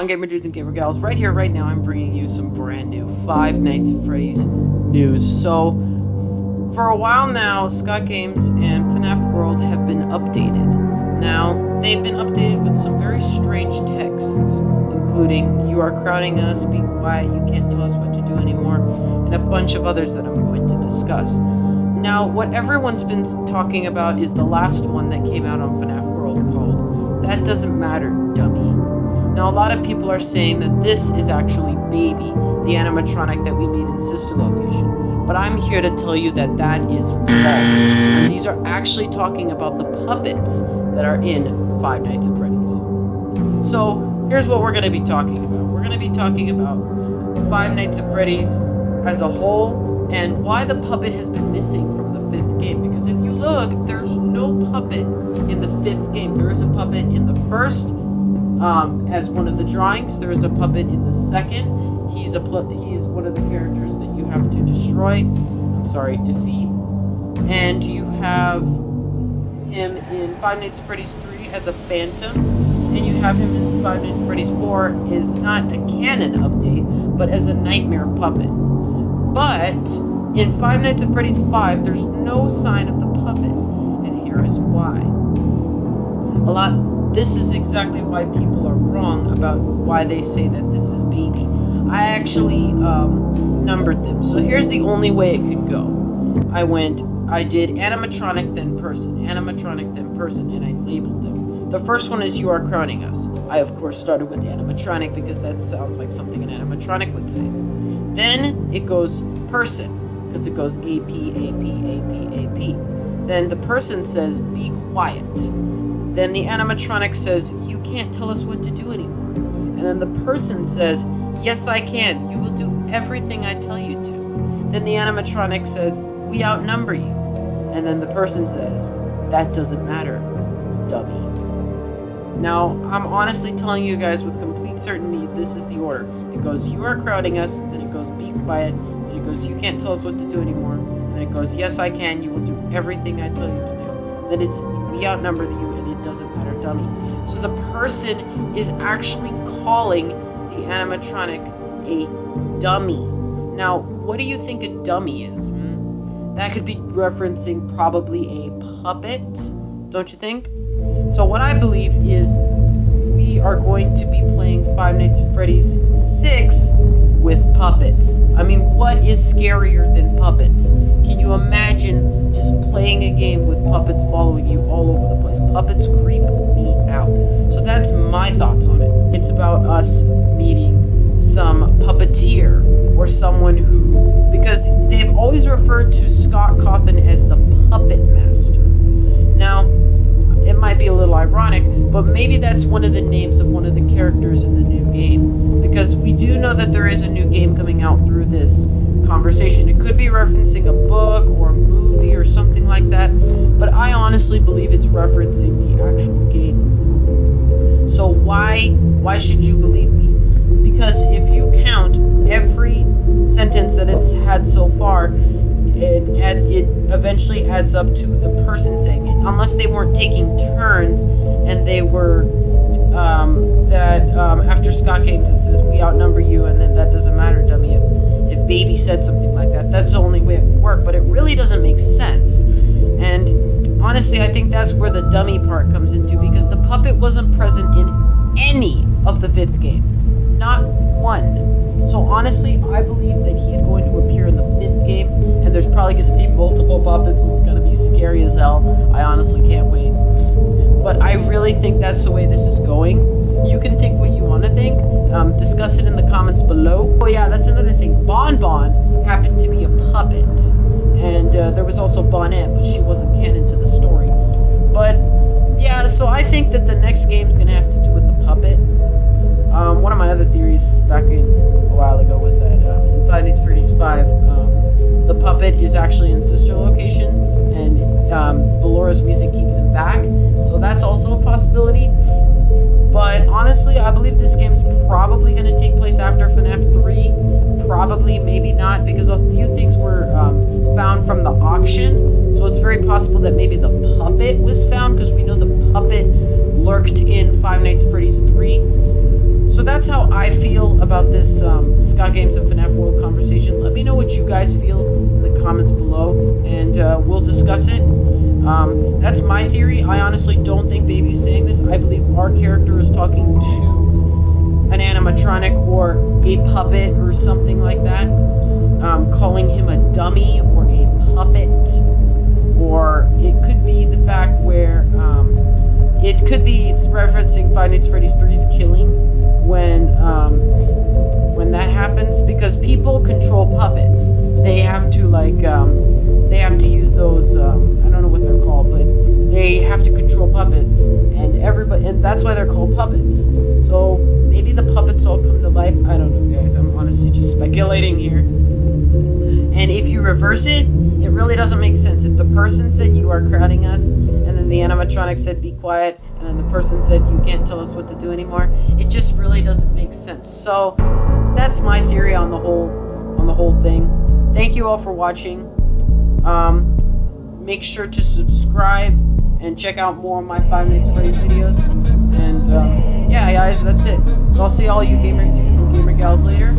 on, gamer dudes and gamer gals? Right here, right now, I'm bringing you some brand new Five Nights at Freddy's news. So, for a while now, Scott Games and Fnaf World have been updated. Now, they've been updated with some very strange texts, including, "You are crowding us, be quiet, you can't tell us what to do anymore," and a bunch of others that I'm going to discuss. Now, what everyone's been talking about is the last one that came out on Fnaf World called "That Doesn't Matter, Dummy." Now, a lot of people are saying that this is actually Baby, the animatronic that we meet in Sister Location. But I'm here to tell you that that is false. And these are actually talking about the puppets that are in Five Nights at Freddy's. So, here's what we're going to be talking about. We're going to be talking about Five Nights at Freddy's as a whole, and why the puppet has been missing from the 5th game. Because if you look, there's no puppet in the 5th game. There is a puppet in the 1st, as one of the drawings. There is a puppet in the 2nd. He's one of the characters that you have to destroy. Defeat. And you have him in Five Nights at Freddy's 3 as a phantom. And you have him in Five Nights at Freddy's 4 is not a canon update, but as a nightmare puppet. But in Five Nights at Freddy's 5, there's no sign of the puppet, and here is why. This is exactly why people are wrong about why they say that this is Baby. I actually numbered them, so here's the only way it could go. I did animatronic then person, animatronic then person, and I labeled them. The first one is "You Are Crowning Us." I, of course, started with animatronic because that sounds like something an animatronic would say. Then it goes person, because it goes AP, AP, AP, AP. Then the person says, "Be quiet." Then the animatronic says, "You can't tell us what to do anymore." And then the person says, "Yes, I can. You will do everything I tell you to." Then the animatronic says, "We outnumber you." And then the person says, "That doesn't matter, dummy." Now, I'm honestly telling you guys with complete certainty, this is the order. It goes, "You are crowding us," then it goes, "Be quiet," then it goes, "You can't tell us what to do anymore," and then it goes, "Yes, I can, you will do everything I tell you to do." Then it's, "We outnumber you, and it doesn't matter, dummy." So the person is actually calling the animatronic a dummy. Now, what do you think a dummy is? That could be referencing probably a puppet, don't you think? So what I believe is we are going to be playing Five Nights at Freddy's 6 with puppets. I mean, what is scarier than puppets? Can you imagine just playing a game with puppets following you all over the place? Puppets creep me out. So that's my thoughts on it. It's about us meeting some puppeteer or someone who, because they've always referred to Scott Cawthon as the puppet master. Now, it might be a little ironic, but maybe that's one of the names of one of the characters in the new game. Because we do know that there is a new game coming out through this conversation. It could be referencing a book or a movie or something like that, but I honestly believe it's referencing the actual game. So why should you believe me? Because if you count every sentence that it's had so far, it eventually adds up to the person saying it, unless they weren't taking turns and they were after Scott Games it says, "We outnumber you," and then "That doesn't matter, dummy." If Baby said something like that, that's the only way it would work, but it really doesn't make sense. And honestly, I think that's where the dummy part comes into, because the puppet wasn't present in any of the 5th game, not one. So honestly, I believe that he's going to appear in the 5th game, and there's probably going to be multiple puppets, and it's going to be scary as hell. I honestly can't wait. But I really think that's the way this is going. You can think what you want to think. Discuss it in the comments below. Oh yeah, that's another thing. Bon Bon happened to be a puppet. And there was also Bonette, but she wasn't canon to the story. But yeah, so I think that the next game's going to have to do with the puppet. One of my other theories back in a while ago was that in Five Nights at Freddy's 5, the puppet is actually in Sister Location, and Belora's music keeps him back, so that's also a possibility. But honestly, I believe this game's probably going to take place after FNAF 3. Probably, maybe not, because a few things were found from the auction, so it's very possible that maybe the puppet was found, because we know the puppet lurked in Five Nights at Freddy's 3. So that's how I feel about this Scott Games and FNAF World conversation. Let me know what you guys feel in the comments below, and we'll discuss it. That's my theory. I honestly don't think Baby's saying this. I believe our character is talking to an animatronic or a puppet or something like that, calling him a dummy or a puppet, or it could be the fact where it could be referencing Five Nights at Freddy's 3's killing when that happens, because people control puppets. They have to they have to use those I don't know what they're called, but they have to control puppets, and that's why they're called puppets. So maybe the puppets all come to life. I don't know, guys. I'm honestly just speculating here. And if you reverse it, it really doesn't make sense. If the person said you are crowding us, and then the animatronic said be quiet, and then the person said you can't tell us what to do anymore, it just really doesn't make sense. So that's my theory on the whole thing. Thank you all for watching. Make sure to subscribe and check out more of my Five Nights at Freddy's videos. And yeah, guys, that's it. So I'll see all you gamer dudes and gamer gals later.